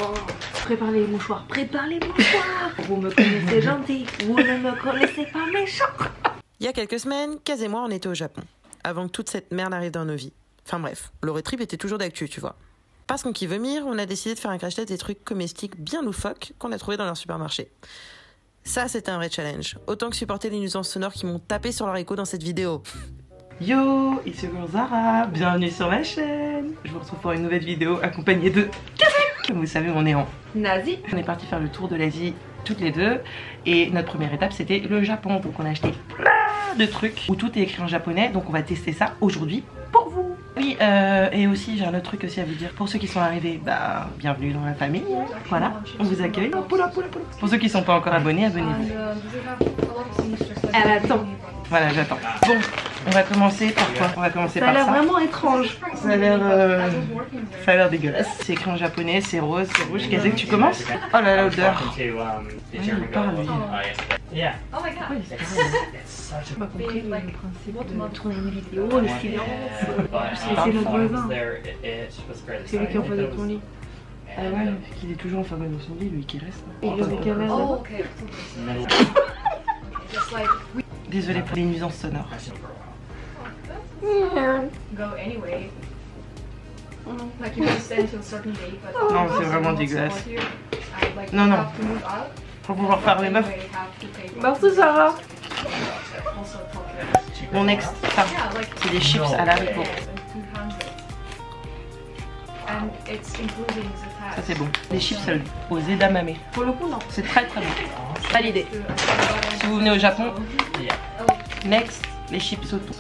Oh, prépare les mouchoirs, prépare les mouchoirs. Vous me connaissez gentil, vous ne me connaissez pas méchant. Il y a quelques semaines, Kaz et moi on était au Japon, avant que toute cette merde arrive dans nos vies. Enfin bref, le road trip était toujours d'actu, tu vois. Parce qu'on kiffe vomir, on a décidé de faire un crash test des trucs comestiques bien loufoques qu'on a trouvés dans leur supermarché. Ça, c'était un vrai challenge. Autant que supporter les nuisances sonores qui m'ont tapé sur leur écho dans cette vidéo. Yo, ici Zara, bienvenue sur ma chaîne. Je vous retrouve pour une nouvelle vidéo accompagnée de Kazé. Comme vous savez, on est en Nazi. On est parti faire le tour de l'Asie toutes les deux. Et notre première étape, c'était le Japon. Donc on a acheté plein de trucs où tout est écrit en japonais. Donc on va tester ça aujourd'hui pour vous. Oui, et aussi j'ai un autre truc aussi à vous dire. Pour ceux qui sont arrivés, bah bienvenue dans la famille. Voilà, on vous accueille. Pour ceux qui sont pas encore abonnés, abonnez-vous. Elle attend. Voilà, j'attends. Bon, on va commencer par quoi? On va commencer par ça. Ça a l'air vraiment étrange. Ça a l'air dégueulasse. C'est écrit en japonais, c'est rose, c'est rouge. Kazé, tu commences? Oh là là, l'odeur. Il parle, lui. J'ai pas compris le principe de tourner une vidéo, le silence. C'est notre voisin. C'est lui qui est en face de ton lit. Ah ouais, qu'il est toujours en face de son lit, lui qui reste. Et le décalage. Désolée pour les nuisances sonores. Non, c'est vraiment dégueulasse. Non, non. Pour pouvoir faire les meufs. Merci Sarah. Mon next, ça, c'est des chips à l'haricot. Ça c'est bon. Les chips aux edamame. Pour le coup, non. C'est très très bon. Validé. Si vous venez au Japon, next, les chips au thon.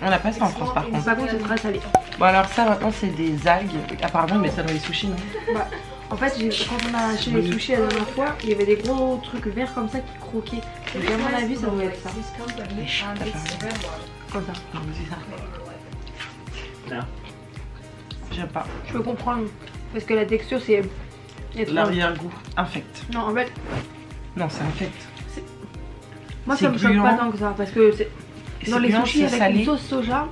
On n'a pas ça en France par contre. Par contre, c'est très salé. Bon alors ça maintenant c'est des algues. Apparemment mais ça dans les sushis non? Bah, en fait, quand on a acheté les sushis la dernière fois, il y avait des gros trucs verts comme ça qui croquaient. Donc à mon avis, ça doit être ça. Comme ça. Non mais c'est ça. Non. J'aime pas. Je peux comprendre. Parce que la texture, c'est... L'arrière-goût infect. Non, en fait... Non, c'est infect. Moi, ça me choque pas tant que ça. Parce que c'est... Dans les sushis avec salé. une sauce soja...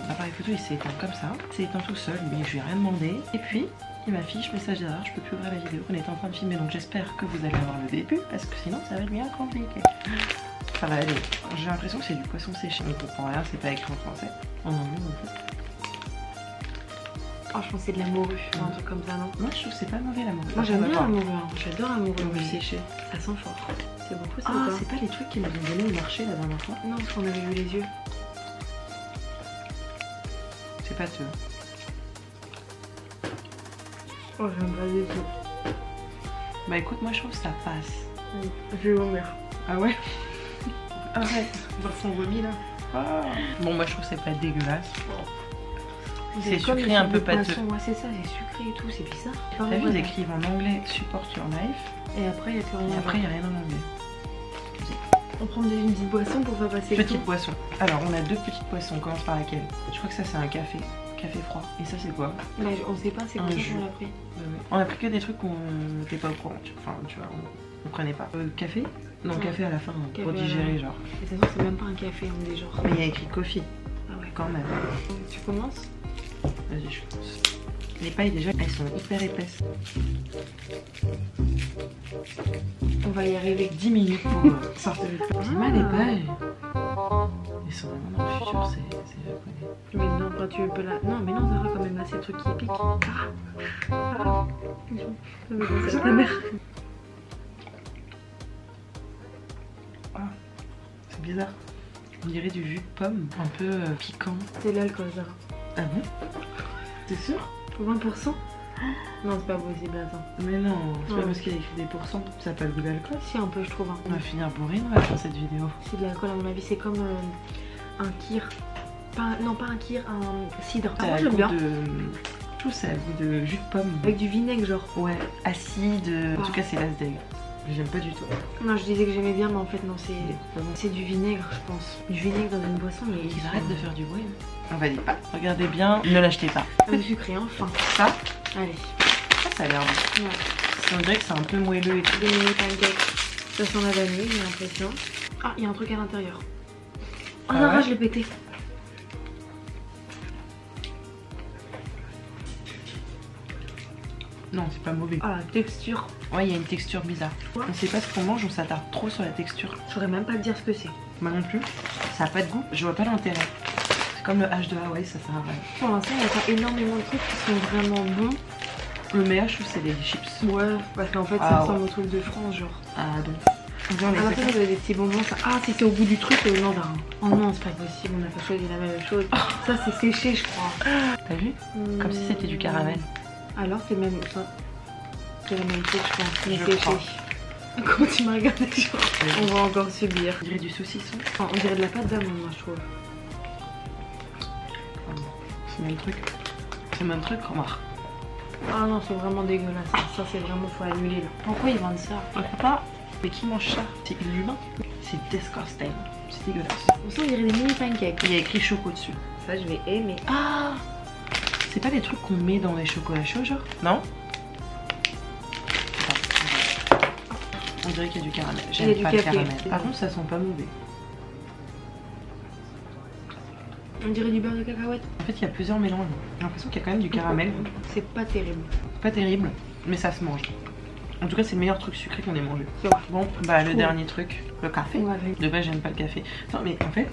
L'appareil photo, il s'est éteint comme ça. Il s'est éteint tout seul, mais je lui ai rien demandé. Et puis, il m'affiche message d'erreur. Je peux plus ouvrir la vidéo qu'on est en train de filmer. Donc j'espère que vous allez avoir le début. Parce que sinon, ça va être bien compliqué. Ça va aller. J'ai l'impression que c'est du poisson séché. On comprend rien, c'est pas écrit en français. En anglais non plus. Oh, je pense que c'est de la morue, un truc comme ça, non? Moi, je trouve que c'est pas mauvais la morue. Moi, j'aime bien la morue, hein. J'adore la morue séchée. Ça sent fort. C'est beaucoup ça. Ah, c'est pas les trucs qu'ils nous ont donné au marché la dernière fois? Non, parce qu'on avait vu les yeux. C'est pas tout. Oh, j'aime pas du tout. Bah écoute, moi je trouve que ça passe. Je vais vomir. Ah ouais? Arrête, voir son vomi là. Ah. Bon, moi je trouve que c'est pas dégueulasse. C'est sucré un peu pâteux. Ouais, c'est ça, c'est sucré et tout, c'est bizarre. T'as vu, ils écrivent en anglais support your knife. Et après, il n'y a plus rien. Et après, il n'y a rien en anglais. On prend une petite boisson pour faire passer le Petite boisson. Alors, on a deux petites boissons. On commence par laquelle? Je crois que ça, c'est un café. Café froid. Et ça, c'est quoi? Mais on sait pas, c'est quoi qu'on a pris. On a pris que des trucs qu'on n'était pas au courant. Enfin, tu vois, on prenait pas. Café? Non, café à la fin, hein, pour digérer, genre. Et de toute façon, c'est même pas un café, on est genre. Mais il y a écrit coffee. Ah ouais, quand même. Tu commences? Vas-y, je commence. Les pailles, déjà, elles sont hyper épaisses. On va y arriver 10 minutes pour sortir le paille. C'est mal les pailles. Ils sont vraiment dans le futur, c'est japonais. Mais non, quand tu peux la... Non, mais non, Zara, quand même, là, c'est le truc qui pique. Ah. C'est ta mère. Ah, c'est bizarre. On dirait du jus de pomme, un peu piquant. C'est l'alcool, Zara. Ah bon? T'es sûr? 20%? Non, c'est pas possible, attends. Mais non, c'est pas parce qu'il y a écrit des pourcents, ça n'a pas le goût d'alcool. Si, un peu, je trouve. On va finir bourré dans cette vidéo. C'est de l'alcool, à mon avis, c'est comme un kir. Non, pas un kir, un cidre. Ah, moi, j'aime bien. Je trouve ça a le goût de jus de pomme. Avec du vinaigre, genre. Ouais, acide. En tout cas, c'est l'asdeg. J'aime pas du tout. Non, je disais que j'aimais bien, mais en fait, non, c'est du vinaigre, je pense. Du vinaigre dans une boisson, mais ils arrêtent de faire du bruit. On va dire pas. Regardez bien, ne l'achetez pas. Un sucré, enfin. Ça? Allez. Ça a l'air bon. Ouais. On dirait que c'est un peu moelleux et tout. Des pancakes. Ça sent la vanille, j'ai l'impression. Ah, il y a un truc à l'intérieur. Oh, Zara, je l'ai pété. Non, c'est pas mauvais. Ah, la texture. Ouais, il y a une texture bizarre. Ouais. On sait pas ce qu'on mange, on s'attarde trop sur la texture. Je saurais même pas te dire ce que c'est. Moi non plus. Ça a pas de goût. Je vois pas l'intérêt. C'est comme le H de Hawaï, ça sert à rien. Pour l'instant, il y a pas énormément de trucs qui sont vraiment bons. Le meilleur, je trouve, c'est les chips. Ouais, parce qu'en fait, ça ressemble au truc de France, genre. Ah, donc. Ah, bah ça, ça des petits bonbons, ça. Ah, si c'est au bout du truc, non, d'un. Oh non, c'est pas possible, on a pas choisi la même chose. Ça, c'est séché, je crois. T'as vu? Comme si c'était du caramel. Alors, c'est même ça. C'est la même chose, je pense, mais Je séché. crois. Comment tu m'as regardé, genre? On va encore subir. On dirait du saucisson. Enfin, on dirait de la pâte d'amande, moi, je trouve. C'est le même truc. C'est le même truc, remarque. Ah non, c'est vraiment dégueulasse. Ça, c'est vraiment, faut annuler là. Pourquoi ils vendent ça? On peut pas. Mais qui mange ça? C'est inhumain. C'est disgusting. C'est dégueulasse. On sent, on dirait des mini pancakes. Il y a écrit choco dessus. Ça, je vais aimer. Ah! C'est pas des trucs qu'on met dans les chocolats chauds, genre? Non? On dirait qu'il y a du caramel. J'aime pas le caramel. Par contre, ça sent pas mauvais. On dirait du beurre de cacahuète. En fait, il y a plusieurs mélanges. J'ai l'impression qu'il y a quand même du caramel. C'est pas terrible. Pas terrible, mais ça se mange. En tout cas, c'est le meilleur truc sucré qu'on ait mangé. C'est vrai. Bon, bah le dernier truc, le café. Ouais. De base, j'aime pas le café. Non, mais en fait,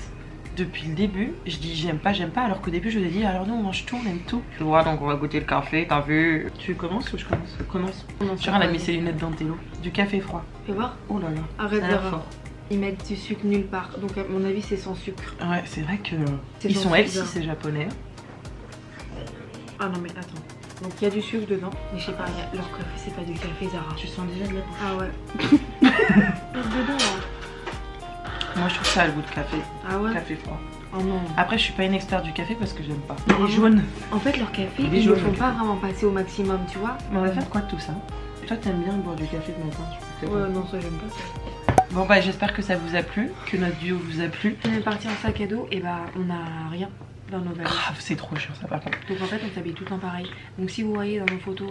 depuis le début, je dis j'aime pas, alors qu'au début, je vous ai dit alors nous, on mange tout, on aime tout. Tu vois, donc on va goûter le café, t'as vu? Tu commences ou je commence? Commence. Sur elle a mis ses lunettes d'Antello. Du café froid. Fais voir. Oh là là. Arrête ça a de l'air rire. fort. Ils mettent du sucre nulle part. Donc, à mon avis, c'est sans sucre. Ouais, c'est vrai que. C'est Ils sont sans L6, sucre. c'est japonais. Ah non, mais attends. Donc, il y a du sucre dedans. Mais je sais pas, leur café, c'est pas du café Zara. Tu sens déjà de la bouche. Ah ouais. Dedans, là. Moi, je trouve ça a le goût de café. Ah ouais. Café froid. Oh non. Après, je suis pas une experte du café parce que j'aime pas. Ah Il bon est jaune. En fait, leur café, Il est ils ne jaune, font le pas café. vraiment passer au maximum, tu vois. Mais on va faire quoi de tout ça? Toi, t'aimes bien boire du café le matin, tu peux Ouais, non, ça, j'aime pas ça. Bon bah j'espère que ça vous a plu, que notre duo vous a plu. On est parti en sac à dos et bah on a rien dans nos valises. Ah, c'est trop chiant ça par contre. Donc en fait on s'habille tout le temps pareil. Donc si vous voyez dans nos photos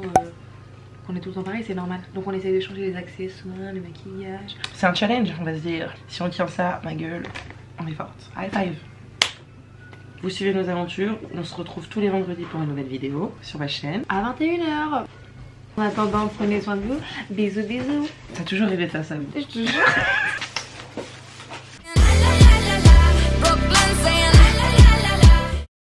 qu'on est tout le temps pareil, c'est normal. Donc on essaye de changer les accessoires, le maquillage. C'est un challenge on va se dire. Si on tient ça, ma gueule, on est forte. High five. Vous suivez nos aventures, on se retrouve tous les vendredis pour une nouvelle vidéo sur ma chaîne. À 21h. En attendant, prenez soin de vous. Bisous bisous. T'as toujours rêvé de faire ça vous? Je te jure.